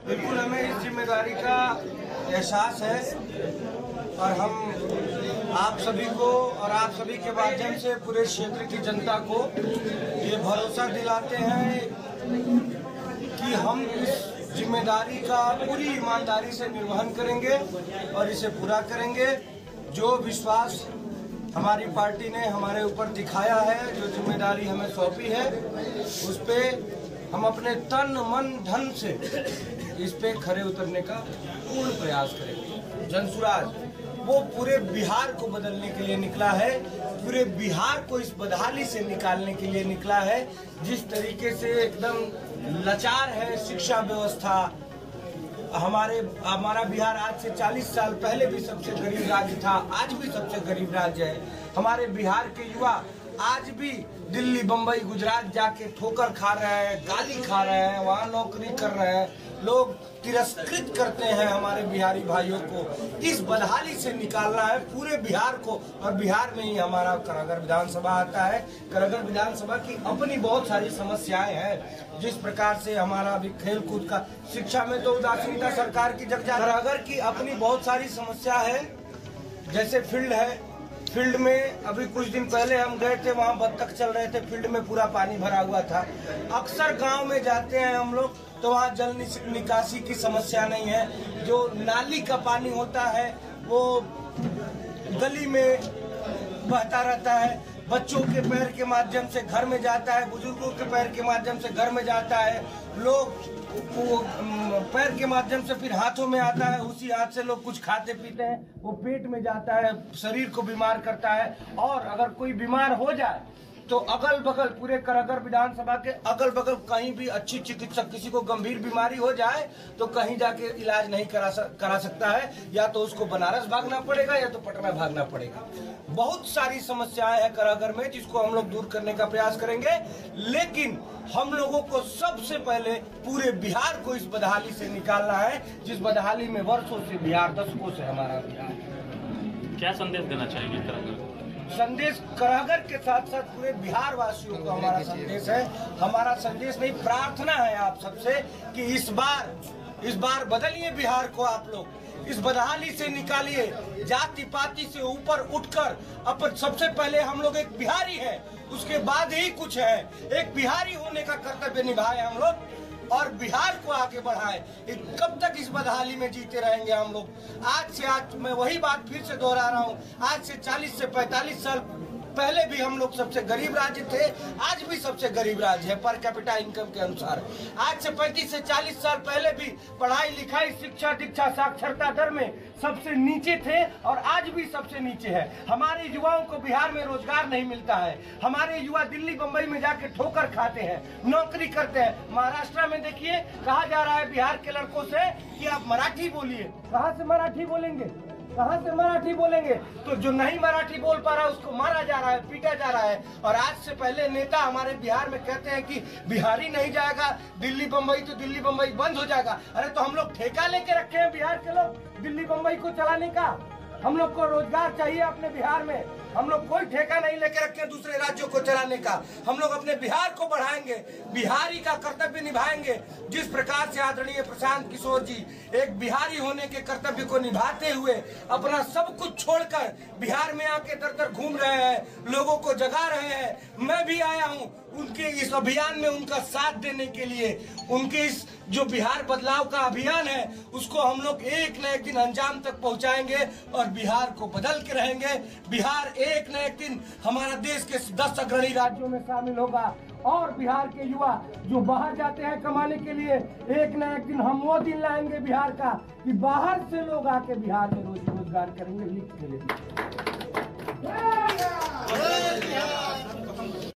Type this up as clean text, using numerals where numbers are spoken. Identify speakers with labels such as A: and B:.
A: बिल्कुल हमें इस जिम्मेदारी का एहसास है और हम आप सभी को और आप सभी के माध्यम से पूरे क्षेत्र की जनता को ये भरोसा दिलाते हैं कि हम इस जिम्मेदारी का पूरी ईमानदारी से निर्वहन करेंगे और इसे पूरा करेंगे। जो विश्वास हमारी पार्टी ने हमारे ऊपर दिखाया है, जो जिम्मेदारी हमें सौंपी है, उस पे हम अपने तन मन धन से इस पे खरे उतरने का पूर्ण प्रयास करेंगे। जनसुराज वो पूरे बिहार को बदलने के लिए निकला है, पूरे बिहार को इस बदहाली से निकालने के लिए निकला है। जिस तरीके से एकदम लाचार है शिक्षा व्यवस्था, हमारा बिहार आज से 40 साल पहले भी सबसे गरीब राज्य था, आज भी सबसे गरीब राज्य है। हमारे बिहार के युवा आज भी दिल्ली, बम्बई, गुजरात जाके ठोकर खा रहे हैं, गाली खा रहे हैं, वहाँ नौकरी कर रहे हैं। लोग तिरस्कृत करते हैं हमारे बिहारी भाइयों को। इस बदहाली से निकालना है पूरे बिहार को, और बिहार में ही हमारा करागर विधानसभा आता है। करागर विधानसभा की अपनी बहुत सारी समस्याएं हैं। जिस प्रकार से हमारा अभी खेल कूद का, शिक्षा में तो उदासीनता सरकार की जग जा। करागर की अपनी बहुत सारी समस्या है, जैसे फील्ड है। फील्ड में अभी कुछ दिन पहले हम गए थे, वहाँ बत्तख चल रहे थे, फील्ड में पूरा पानी भरा हुआ था। अक्सर गांव में जाते हैं हम लोग तो वहाँ जल निकासी की समस्या नहीं है। जो नाली का पानी होता है वो गली में बहता रहता है, बच्चों के पैर के माध्यम से घर में जाता है, बुजुर्गों के पैर के माध्यम से घर में जाता है, लोग वो पैर के माध्यम से फिर हाथों में आता है, उसी हाथ से लोग कुछ खाते पीते हैं, वो पेट में जाता है, शरीर को बीमार करता है। और अगर कोई बीमार हो जाए तो अगल बगल पूरे करागर विधानसभा के अगल बगल कहीं भी अच्छी चिकित्सक, किसी को गंभीर बीमारी हो जाए तो कहीं जाके इलाज नहीं करा सकता है, या तो उसको बनारस भागना पड़ेगा या तो पटना भागना पड़ेगा। बहुत सारी समस्याएं हैं करागर में, जिसको हम लोग दूर करने का प्रयास करेंगे। लेकिन हम लोगों को सबसे पहले पूरे बिहार को इस बदहाली से निकालना है, जिस बदहाली में वर्षों से बिहार, दशकों से हमारा बिहार।
B: क्या संदेश देना चाहेंगे करागर?
A: संदेश करागर के साथ साथ पूरे बिहार वासियों को हमारा संदेश है, हमारा संदेश नहीं, प्रार्थना है आप सबसे कि इस बार बदलिए बिहार को। आप लोग इस बदहाली से निकालिए, जाति पाति से ऊपर उठकर अपन सबसे पहले हम लोग एक बिहारी है, उसके बाद ही कुछ है। एक बिहारी होने का कर्तव्य निभाए हम लोग और बिहार को आगे बढ़ाए। कब तक इस बदहाली में जीते रहेंगे हम लोग? आज मैं वही बात फिर से दोहरा रहा हूँ, आज से 40 से 45 साल पहले भी हम लोग सबसे गरीब राज्य थे, आज भी सबसे गरीब राज्य है पर कैपिटा इनकम के अनुसार। आज से 35 से 40 साल पहले भी पढ़ाई लिखाई, शिक्षा दीक्षा, साक्षरता दर में सबसे नीचे थे और आज भी सबसे नीचे है। हमारे युवाओं को बिहार में रोजगार नहीं मिलता है, हमारे युवा दिल्ली बम्बई में जाके ठोकर खाते हैं, नौकरी करते हैं। महाराष्ट्र में देखिए कहा जा रहा है बिहार के लड़कों से कि आप मराठी बोलिए। कहाँ से मराठी बोलेंगे, कहाँ से मराठी बोलेंगे? तो जो नहीं मराठी बोल पा रहा है उसको मारा जा रहा है, पीटा जा रहा है। और आज से पहले नेता हमारे बिहार में कहते हैं कि बिहारी नहीं जाएगा दिल्ली बम्बई तो दिल्ली बम्बई बंद हो जाएगा। अरे तो हम लोग ठेका लेके रखे हैं बिहार के लोग दिल्ली बम्बई को चलाने का? हम लोग को रोजगार चाहिए अपने बिहार में, हम लोग कोई ठेका नहीं लेके रखे दूसरे राज्यों को चलाने का। हम लोग अपने बिहार को बढ़ाएंगे, बिहारी का कर्तव्य निभाएंगे। जिस प्रकार से आदरणीय प्रशांत किशोर जी एक बिहारी होने के कर्तव्य को निभाते हुए अपना सब कुछ छोड़कर बिहार में आके दर दर घूम रहे हैं, लोगों को जगा रहे हैं, मैं भी आया हूं उनके इस अभियान में उनका साथ देने के लिए। उनके इस जो बिहार बदलाव का अभियान है उसको हम लोग एक न एक दिन अंजाम तक पहुंचाएंगे और बिहार को बदल के रहेंगे। बिहार एक न एक दिन हमारा देश के 10 अग्रणी राज्यों में शामिल होगा और बिहार के युवा जो बाहर जाते हैं कमाने के लिए, एक न एक दिन हम वो दिन लाएंगे बिहार का कि बाहर से लोग आके बिहार में रोजगार करेंगे। लिख के लिए